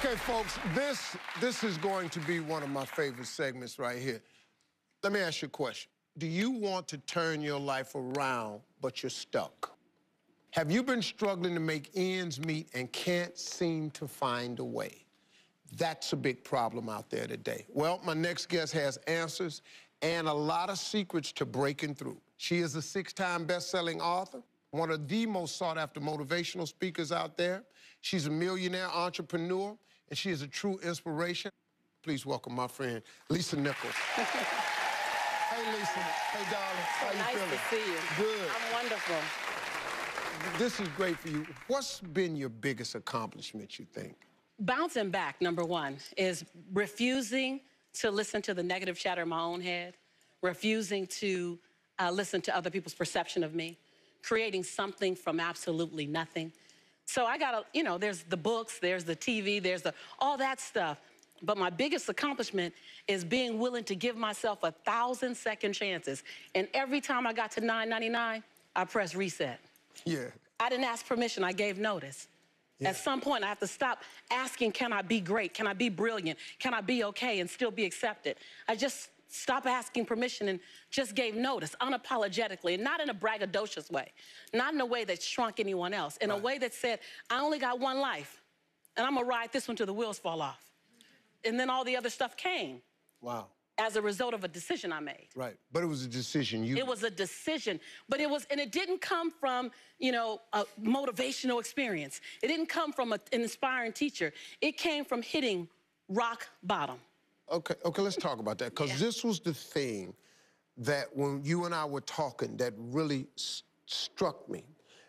Okay, folks, this is going to be one of my favorite segments right here. Let me ask you a question. Do you want to turn your life around, but you're stuck? Have you been struggling to make ends meet and can't seem to find a way? That's a big problem out there today. Well, my next guest has answers and a lot of secrets to breaking through. She is a 6-time best-selling author, one of the most sought-after motivational speakers out there. She's a millionaire entrepreneur, and she is a true inspiration. Please welcome my friend, Lisa Nichols. Hey, Lisa. Hey, darling. How you feeling? Nice to see you. Good. I'm wonderful. This is great for you. What's been your biggest accomplishment, you think? Bouncing back, number one, is refusing to listen to the negative chatter in my own head, refusing to listen to other people's perception of me, creating something from absolutely nothing. So I got to, there's the books, there's the TV, there's all that stuff. But my biggest accomplishment is being willing to give myself 1,000 second chances. And every time I got to 999, I pressed reset. Yeah. I didn't ask permission, I gave notice. Yeah. At some point, I have to stop asking, can I be great? Can I be brilliant? Can I be okay and still be accepted? I just stopped asking permission and just gave notice unapologetically, and not in a braggadocious way, not in a way that shrunk anyone else, in a way that said, I only got one life, and I'm gonna ride this one till the wheels fall off. And then all the other stuff came. Wow. As a result of a decision I made. Right, but it was a decision you... It was a decision, but it didn't come from, a motivational experience. It didn't come from an inspiring teacher. It came from hitting rock bottom. Okay, let's talk about that, because this was the thing that when you and I were talking that really struck me,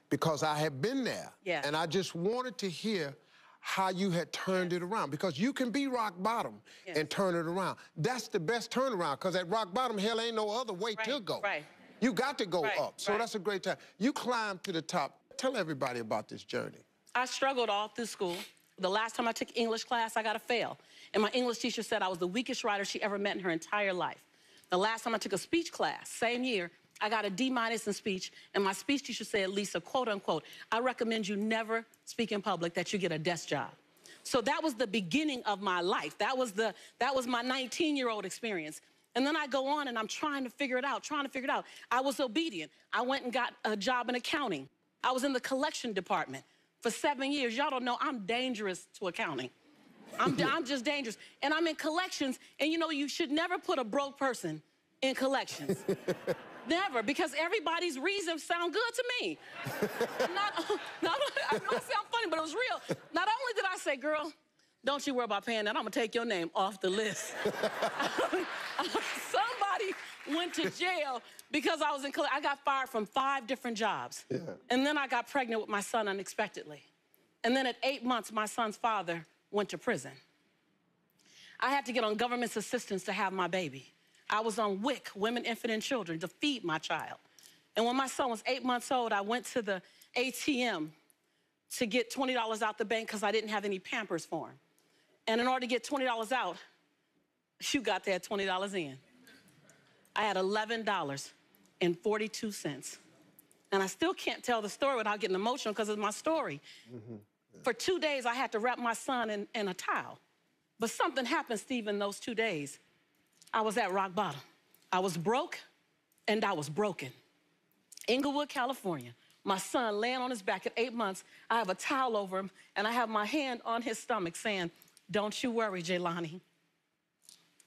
because I had been there, and I just wanted to hear how you had turned it around, because you can be rock bottom and turn it around. That's the best turnaround, because at rock bottom, hell ain't no other way to go. Right. You got to go up, so that's a great time. You climbed to the top. Tell everybody about this journey. I struggled all through school. The last time I took English class, I got a fail. And my English teacher said I was the weakest writer she ever met in her entire life. The last time I took a speech class, same year, I got a D- in speech, and my speech teacher said, Lisa, quote unquote, I recommend you never speak in public, that you get a desk job. So that was the beginning of my life. That was my 19-year-old experience. And then I go on and I'm trying to figure it out. I was obedient. I went and got a job in accounting. I was in the collection department for 7 years. Y'all don't know I'm dangerous to accounting. I'm just dangerous. And I'm in collections, and you should never put a broke person in collections. Never, because everybody's reasons sound good to me. I know it sounds funny, but it was real. Not only did I say, girl, don't you worry about paying that, I'm gonna take your name off the list. Somebody went to jail because I got fired from 5 different jobs. Yeah. And then I got pregnant with my son unexpectedly. And then at 8 months, my son's father went to prison. I had to get on government's assistance to have my baby. I was on WIC, Women, Infant, and Children, to feed my child. And when my son was 8 months old, I went to the ATM to get $20 out the bank because I didn't have any Pampers for him. And in order to get $20 out, you got to add $20 in. I had $11.42. And I still can't tell the story without getting emotional because it's my story. For 2 days, I had to wrap my son in a towel. But something happened, Steve, in those 2 days. I was at rock bottom. I was broke, and I was broken. Inglewood, California. My son laying on his back at 8 months. I have a towel over him, and I have my hand on his stomach saying, don't you worry, Jaylani.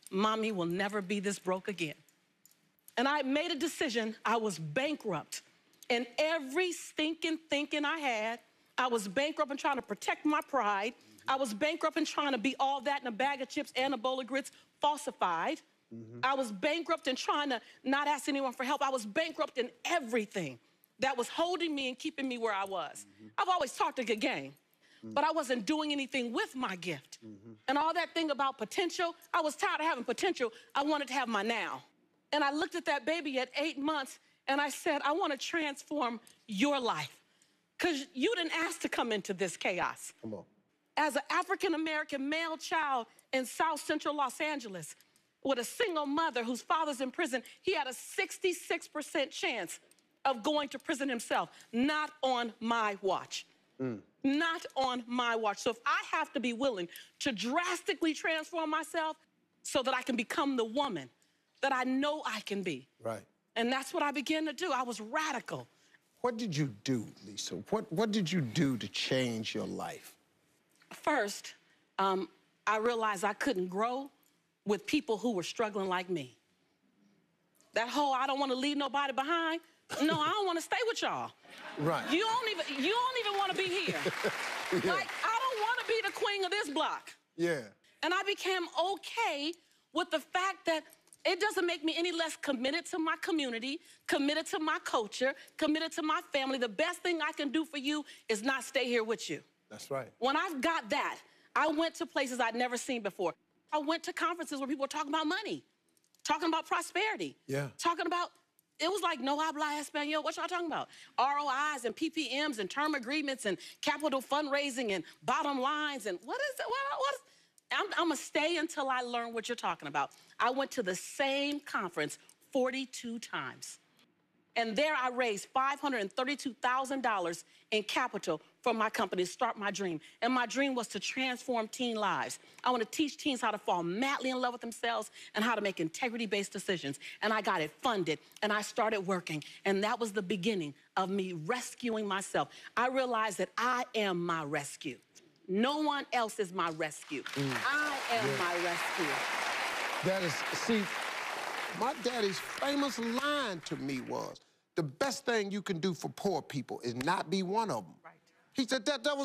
Mommy will never be this broke again. And I made a decision. I was bankrupt. And every stinking thinking I had, I was bankrupt in trying to protect my pride. I was bankrupt in trying to be all that in a bag of chips and a bowl of grits, falsified. I was bankrupt in trying to not ask anyone for help. I was bankrupt in everything that was holding me and keeping me where I was. I've always talked a good game, but I wasn't doing anything with my gift. And all that thing about potential, I was tired of having potential. I wanted to have my now. And I looked at that baby at 8 months, and I said, I want to transform your life, because you didn't ask to come into this chaos. Come on. As an African-American male child in South Central Los Angeles, with a single mother whose father's in prison, he had a 66% chance of going to prison himself, not on my watch. Not on my watch. So if I have to be willing to drastically transform myself so that I can become the woman that I know I can be. Right. And that's what I began to do. I was radical. What did you do, Lisa? What did you do to change your life? First, I realized I couldn't grow with people who were struggling like me. That whole I don't want to leave nobody behind. No, I don't want to stay with y'all. Right. You don't even want to be here. Yeah. Like, I don't want to be the queen of this block. Yeah. And I became okay with the fact that it doesn't make me any less committed to my community, committed to my culture, committed to my family. The best thing I can do for you is not stay here with you. That's right. When I've got that, I went to places I'd never seen before. I went to conferences where people were talking about money, talking about prosperity, talking about, it was like, no habla español. What y'all talking about? ROIs and PPMs and term agreements and capital fundraising and bottom lines and what is it? I'm gonna stay until I learn what you're talking about. I went to the same conference 42 times. And there I raised $532,000 in capital for my company to start my dream. And my dream was to transform teen lives. I want to teach teens how to fall madly in love with themselves and how to make integrity-based decisions. And I got it funded, and I started working. And that was the beginning of me rescuing myself. I realized that I am my rescue. No one else is my rescue. I am my rescue. That is, see, my daddy's famous line to me was, the best thing you can do for poor people is not be one of them. Right. He said that was